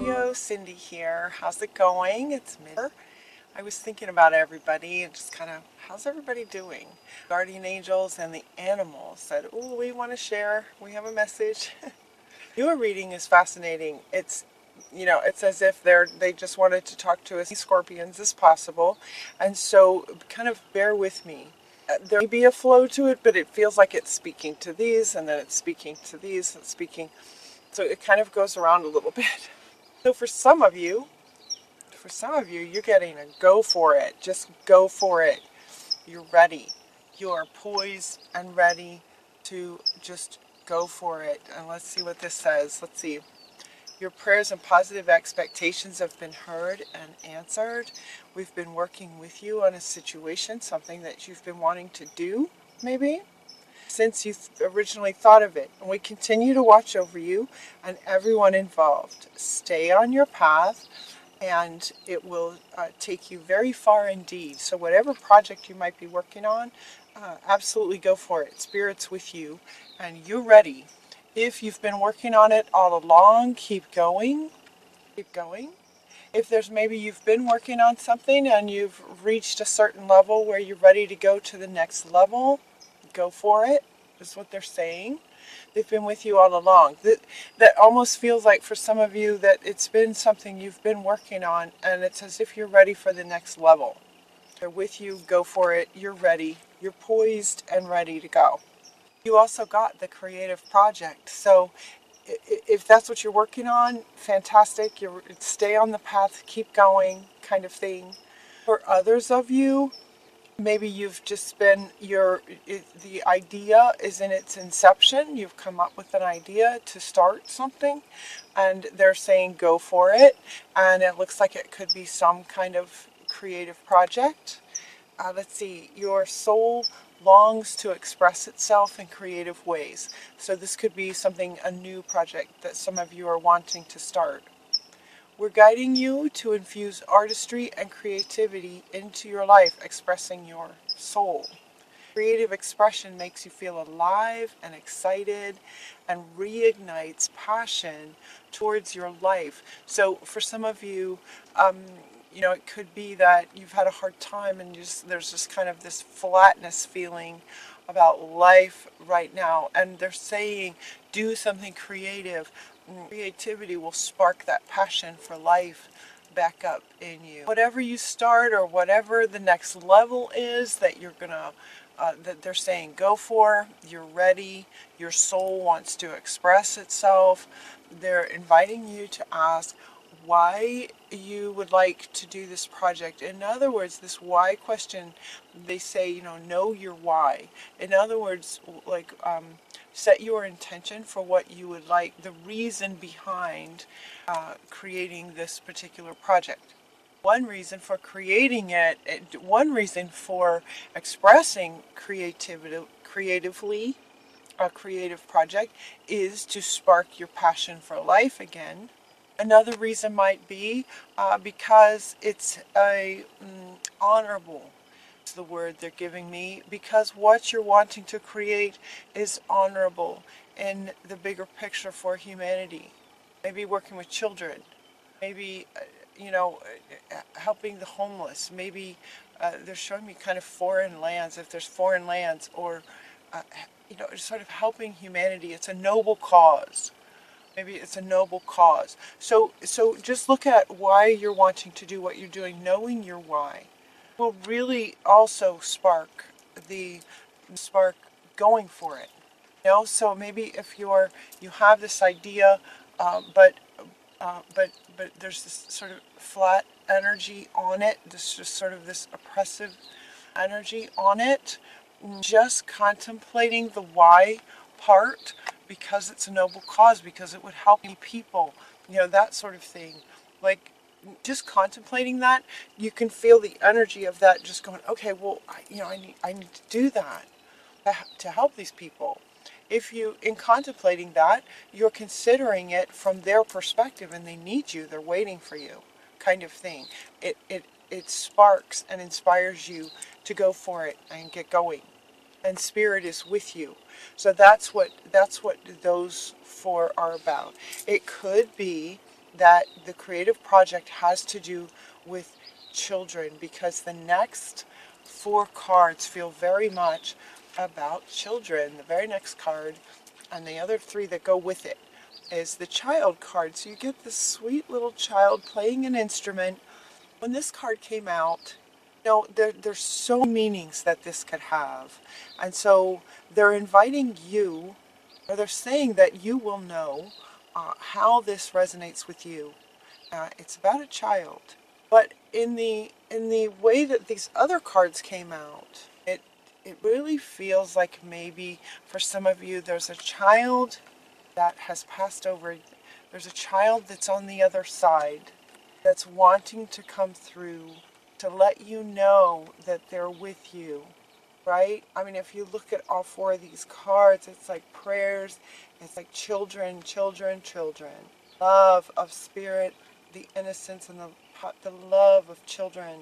Scorpio, Cindy here. How's it going? It's mid. I was thinking about everybody and just kind of, how's everybody doing? Guardian angels and the animals said, "Oh, we want to share. We have a message." Your reading is fascinating. It's as if they just wanted to talk to us Scorpions as possible, and so kind of bear with me. There may be a flow to it, but it feels like it's speaking to these, and then it's speaking to these, and speaking. So it kind of goes around a little bit. So for some of you, you're getting a go for it. Just go for it. You're ready. You are poised and ready to just go for it. And let's see what this says. Let's see. Your prayers and positive expectations have been heard and answered. We've been working with you on a situation, something that you've been wanting to do, maybe, since you originally thought of it. And we continue to watch over you and everyone involved. Stay on your path, and it will take you very far indeed. So whatever project you might be working on, absolutely go for it. Spirit's with you, and you're ready. If you've been working on it all along, keep going. Keep going. If there's maybe you've been working on something and you've reached a certain level where you're ready to go to the next level, go for it, is what they're saying. They've been with you all along. That almost feels like for some of you that it's been something you've been working on, and it's as if you're ready for the next level. They're with you, go for it, you're ready, you're poised and ready to go. You also got the creative project. So if that's what you're working on, fantastic. You stay on the path, keep going, kind of thing. For others of you, maybe you've just been the idea is in its inception. You've come up with an idea to start something, and they're saying go for it. And it looks like it could be some kind of creative project. Let's see, your soul longs to express itself in creative ways. So this could be a new project that some of you are wanting to start. We're guiding you to infuse artistry and creativity into your life, expressing your soul. Creative expression makes you feel alive and excited and reignites passion towards your life. So for some of you, it could be that you've had a hard time and there's just kind of this flatness feeling about life right now. And they're saying, do something creative. Creativity will spark that passion for life back up in you. Whatever you start or whatever the next level is that you're gonna that they're saying go for, you're ready, your soul wants to express itself. They're inviting you to ask why you would like to do this project. In other words, this why question, they say, know your why. In other words, set your intention for what you would like, the reason behind creating this particular project. One reason for creating it, one reason for expressing creatively, a creative project, is to spark your passion for life again. Another reason might be because it's honorable. It's the word they're giving me, because what you're wanting to create is honorable in the bigger picture for humanity. Maybe working with children, maybe helping the homeless. Maybe they're showing me kind of foreign lands, if there's foreign lands, or sort of helping humanity. It's a noble cause. Maybe it's a noble cause. So just look at why you're wanting to do what you're doing. Knowing your why will really also spark going for it. So maybe if you have this idea, but there's this sort of flat energy on it. This just sort of this oppressive energy on it. Just contemplating the why part, because it's a noble cause, because it would help people, that sort of thing. Like, just contemplating that, you can feel the energy of that just going, okay, well, I need to do that to help these people. If in contemplating that, you're considering it from their perspective, and they need you, they're waiting for you, kind of thing. It sparks and inspires you to go for it and get going. And Spirit is with you. So that's what those four are about. It could be that the creative project has to do with children, because the next 4 cards feel very much about children. The very next card and the other 3 that go with it is the child card. So you get this sweet little child playing an instrument. When this card came out, there's so many meanings that this could have. And so they're inviting you, or they're saying that you will know how this resonates with you. It's about a child. But in the way that these other cards came out, it really feels like maybe for some of you there's a child that has passed over. There's a child that's on the other side that's wanting to come through to let you know that they're with you, right? I mean, if you look at all 4 of these cards, it's like prayers, it's like children, children, children. Love of spirit, the innocence and the love of children.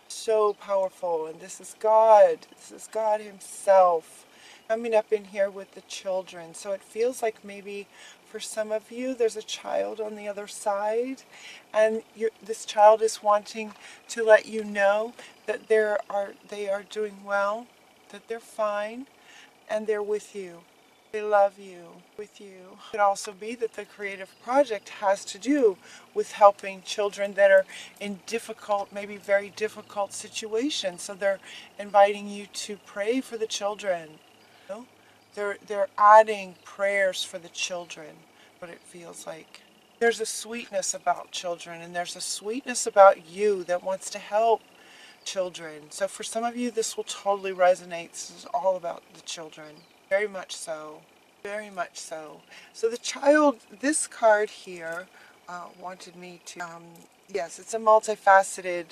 So powerful. And this is God. This is God Himself coming up in here with the children. So it feels like maybe for some of you there's a child on the other side, and this child is wanting to let you know that they are doing well, that they're fine, and they're with you. They love you, with you. It could also be that the creative project has to do with helping children that are in difficult, maybe very difficult situations. So they're inviting you to pray for the children. You know? They're adding prayers for the children, what it feels like. There's a sweetness about children, and there's a sweetness about you that wants to help children. So for some of you, this will totally resonate. This is all about the children. Very much so. Very much so. So the child, this card here, wanted me to, yes, it's a multifaceted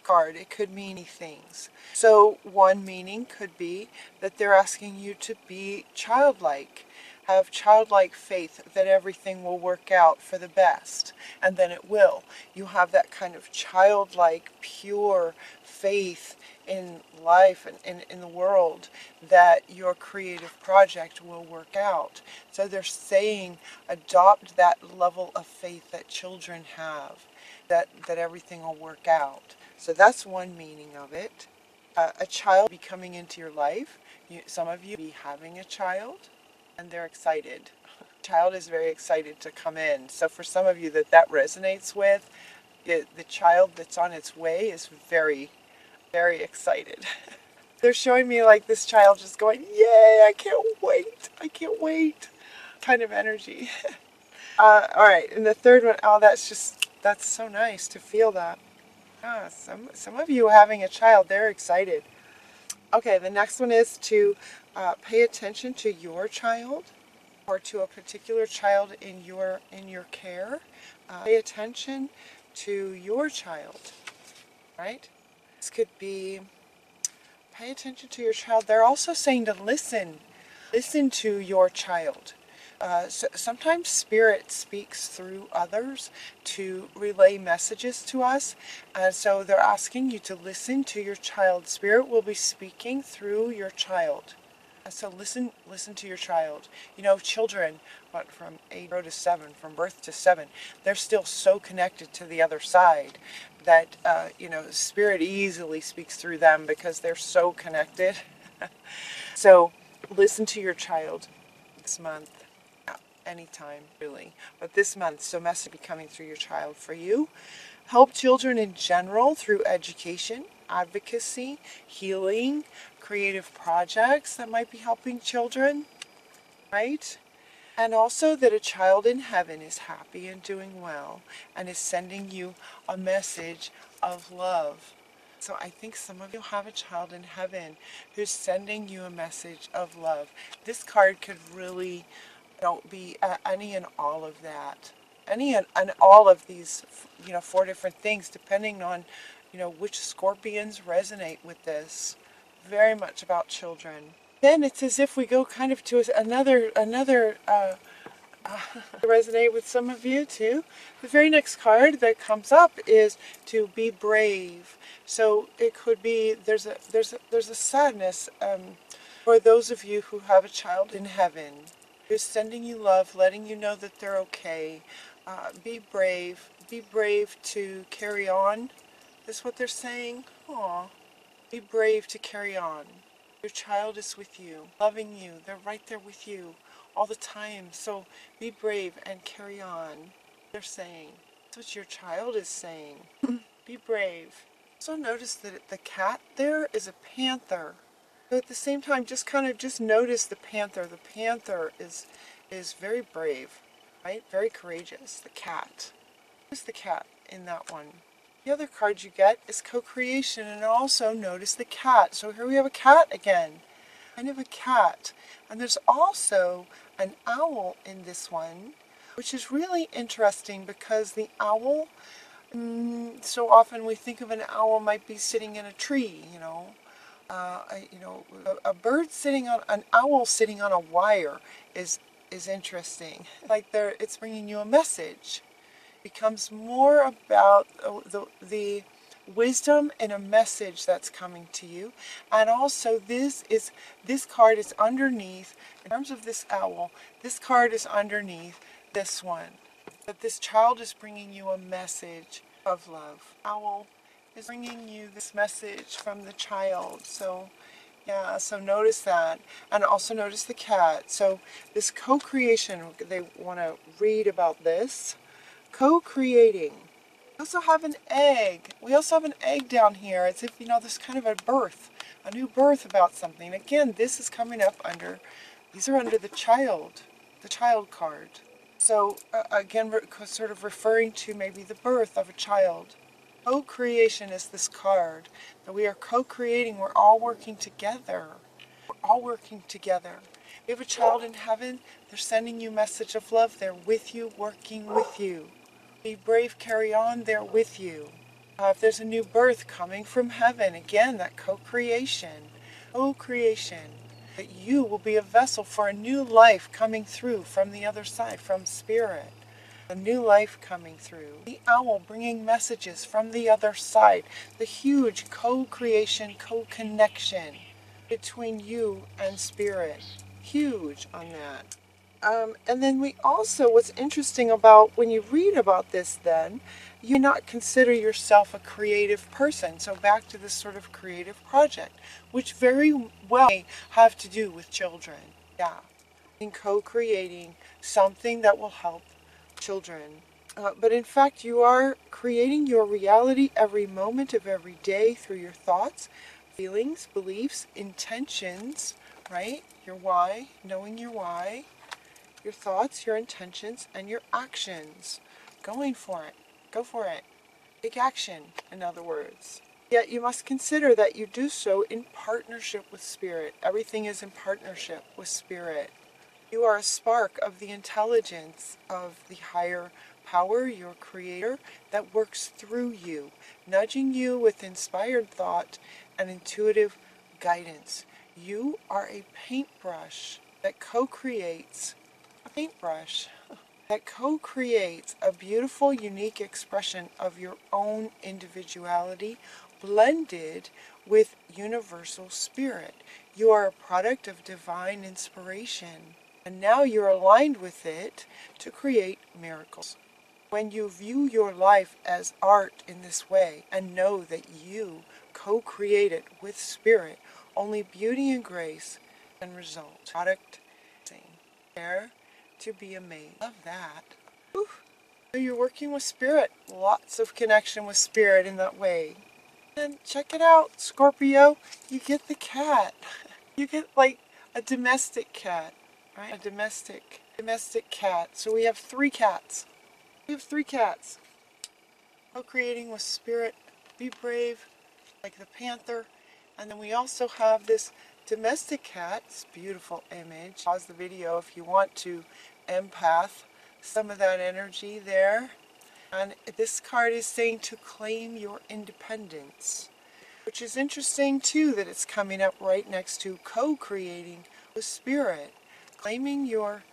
card. It could mean many things. So one meaning could be that they're asking you to be childlike. Have childlike faith that everything will work out for the best, and then it will. You have that kind of childlike, pure faith in life and in the world that your creative project will work out. So they're saying adopt that level of faith that children have, that everything will work out. So that's one meaning of it. A child be coming into your life. Some of you be having a child, and they're excited. Child is very excited to come in. So for some of you that resonates with, the child that's on its way is very, very excited. They're showing me like this child just going, yay, I can't wait, kind of energy. All right, and the third one, oh, that's so nice to feel that. Some of you having a child, they're excited. Okay, the next one is to pay attention to your child, or to a particular child in your care. Pay attention to your child, right? This could be pay attention to your child. They're also saying to listen to your child. Sometimes Spirit speaks through others to relay messages to us. And so they're asking you to listen to your child. Spirit will be speaking through your child. So listen to your child. You know, children, from 0 to 7, from birth to 7, they're still so connected to the other side that, Spirit easily speaks through them because they're so connected. So listen to your child this month. Anytime, really. But this month, so message be coming through your child for you. Help children in general through education, advocacy, healing, creative projects that might be helping children, right? And also that a child in heaven is happy and doing well and is sending you a message of love. So I think some of you have a child in heaven who's sending you a message of love. This card could really be any and all of that. Any and all of these, 4 different things, depending on, which scorpions resonate with this. Very much about children. Then it's as if we go kind of to another resonate with some of you too. The very next card that comes up is to be brave. So it could be there's a sadness for those of you who have a child in heaven who's sending you love, letting you know that they're okay. Be brave. Be brave to carry on. Is what they're saying. Aw. Be brave to carry on. Your child is with you, loving you. They're right there with you all the time. So be brave and carry on. They're saying. That's what your child is saying. Be brave. So notice that the cat there is a panther. So at the same time, just notice the panther. The panther is very brave, right? Very courageous. The cat. Who's the cat in that one? The other card you get is co-creation, and also notice the cat. So here we have a cat again. Kind of a cat. And there's also an owl in this one, which is really interesting because the owl, so often we think of an owl might be sitting in a tree, a bird sitting on an owl sitting on a wire is interesting. Like it's bringing you a message. Becomes more about the wisdom and a message that's coming to you. And also this card is underneath, in terms of this owl, this card is underneath this one. That this child is bringing you a message of love. Owl is bringing you this message from the child. So yeah, so notice that. And also notice the cat. So this co-creation, they want to read about this. Co-creating. We also have an egg. We also have an egg down here, as if, there's kind of a birth, a new birth about something. Again, this is coming up under, these are under the child card. So, again, we're sort of referring to maybe the birth of a child. Co-creation is this card, that we are co-creating, we're all working together. We're all working together. You have a child in heaven, they're sending you a message of love, they're with you, working with you. Be brave, carry on, they're with you. If there's a new birth coming from heaven, again, that co-creation, that you will be a vessel for a new life coming through from the other side, from spirit. A new life coming through. The owl bringing messages from the other side. The huge co-creation, co-connection between you and spirit. Huge on that. And then we also, what's interesting about when you read about this then, you not consider yourself a creative person. So back to this sort of creative project, which very well may have to do with children. Yeah. In co-creating something that will help children. But in fact, you are creating your reality every moment of every day through your thoughts, feelings, beliefs, intentions, right? Your why, knowing your why. Your thoughts, your intentions, and your actions. Going for it. Go for it. Take action, in other words. Yet you must consider that you do so in partnership with Spirit. Everything is in partnership with Spirit. You are a spark of the intelligence of the higher power, your creator, that works through you, nudging you with inspired thought and intuitive guidance. You are a paintbrush that co-creates a beautiful, unique expression of your own individuality blended with universal spirit. You are a product of divine inspiration, and now you're aligned with it to create miracles. When you view your life as art in this way and know that you co-create it with spirit, only beauty and grace can result. Product, there to be amazed. Love that. Whew. So you're working with spirit. Lots of connection with spirit in that way. And check it out, Scorpio. You get the cat. You get like a domestic cat, right? A domestic cat. So we have 3 cats. Co-creating with spirit. Be brave, like the panther. And then we also have this domestic cat. This beautiful image. Pause the video if you want to empath some of that energy there. And this card is saying to claim your independence, which is interesting too, that it's coming up right next to co-creating with spirit. Claiming your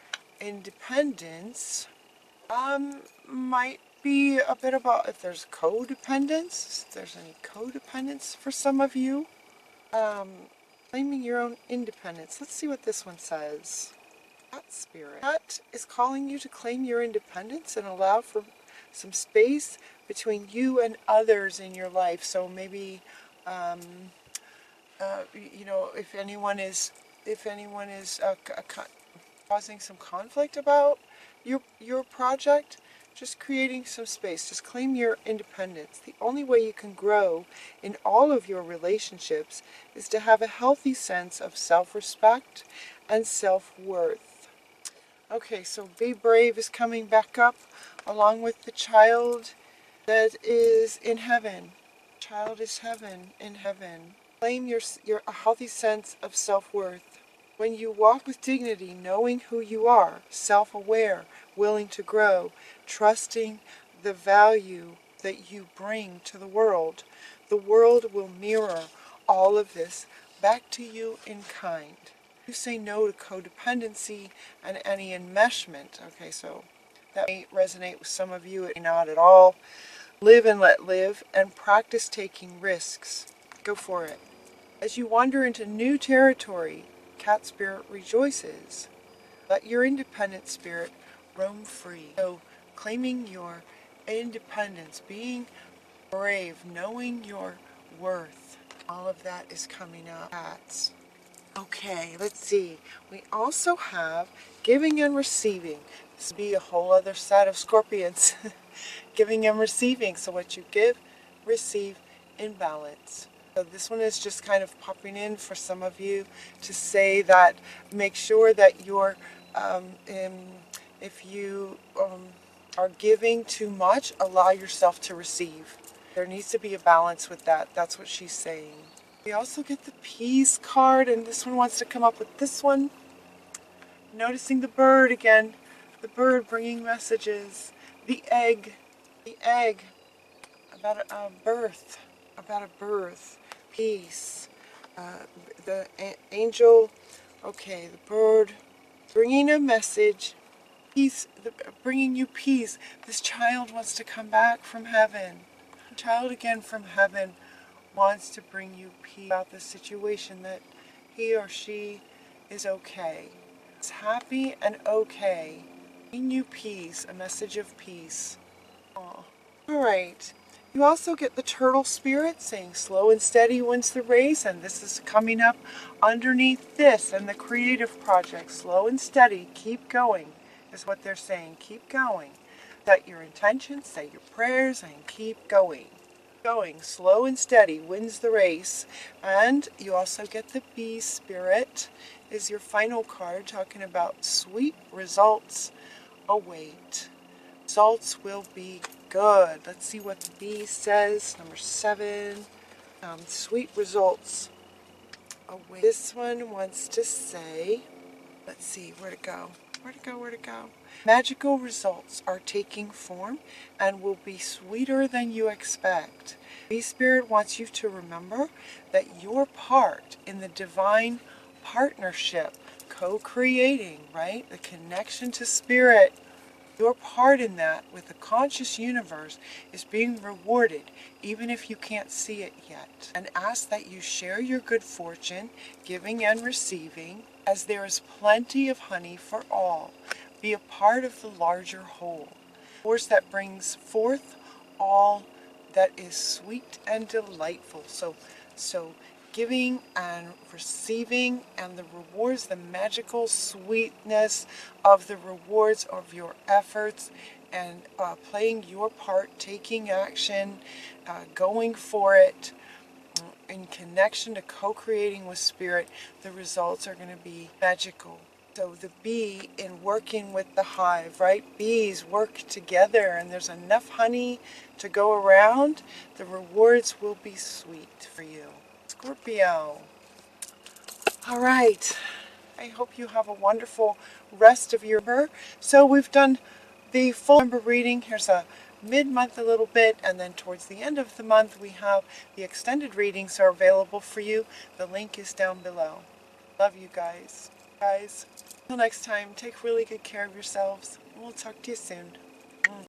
independence might be a bit about if there's codependence, if there's any codependence for some of you. Claiming your own independence. Let's see what this one says. Cat spirit. Cat is calling you to claim your independence and allow for some space between you and others in your life. So maybe, if anyone is causing some conflict about your project, just creating some space. Just claim your independence. The only way you can grow in all of your relationships is to have a healthy sense of self-respect and self-worth. Okay, so Be Brave is coming back up along with the child that is in heaven. Child is heaven, in heaven. Claim your a healthy sense of self-worth. When you walk with dignity, knowing who you are, self-aware, willing to grow, trusting the value that you bring to the world will mirror all of this back to you in kind. You say no to codependency and any enmeshment. Okay, so that may resonate with some of you, it may not at all. Live and let live, and practice taking risks. Go for it. As you wander into new territory, Cat spirit rejoices. Let your independent spirit roam free. So, claiming your independence, being brave, knowing your worth, all of that is coming up. Cats. Okay, let's see. We also have giving and receiving. This would be a whole other set of scorpions. Giving and receiving. So what you give, receive in balance. So this one is just kind of popping in for some of you to say that make sure that you're, if you are giving too much, allow yourself to receive. There needs to be a balance with that. That's what she's saying. We also get the Peace card, and this one wants to come up with this one. Noticing the bird again. The bird bringing messages. The egg. The egg. About a birth. About a birth. Peace. The angel. Okay, the bird bringing a message. Peace. Bringing you peace. This child wants to come back from heaven. The child again from heaven wants to bring you peace about the situation, that he or she is okay. It's happy and okay. Bring you peace, a message of peace. Aww. Alright. You also get the turtle spirit saying slow and steady wins the race, and this is coming up underneath this and the creative project. Slow and steady, keep going is what they're saying. Keep going. Set your intentions, say your prayers, and keep going. Going slow and steady wins the race. And you also get the Bee spirit is your final card, talking about sweet results await. Results will be good. Let's see what the Bee says. Number 7. Sweet results await. This one wants to say, let's see, where to go? Where to go? Magical results are taking form and will be sweeter than you expect. Bee Spirit wants you to remember that your part in the divine partnership, co-creating, right? The connection to spirit, your part in that with the conscious universe is being rewarded, even if you can't see it yet. And ask that you share your good fortune, giving and receiving, as there is plenty of honey for all. Be a part of the larger whole, force that brings forth all that is sweet and delightful. So giving and receiving, and the rewards, the magical sweetness of the rewards of your efforts, and playing your part, taking action, going for it, in connection to co-creating with spirit, the results are going to be magical. So the bee in working with the hive, right? Bees work together and there's enough honey to go around. The rewards will be sweet for you. Scorpio. All right. I hope you have a wonderful rest of your year. So we've done the full number reading. Here's a mid-month a little bit, and then towards the end of the month we have the extended readings are available for you. The link is down below. Love you guys. Until next time, take really good care of yourselves. We'll talk to you soon.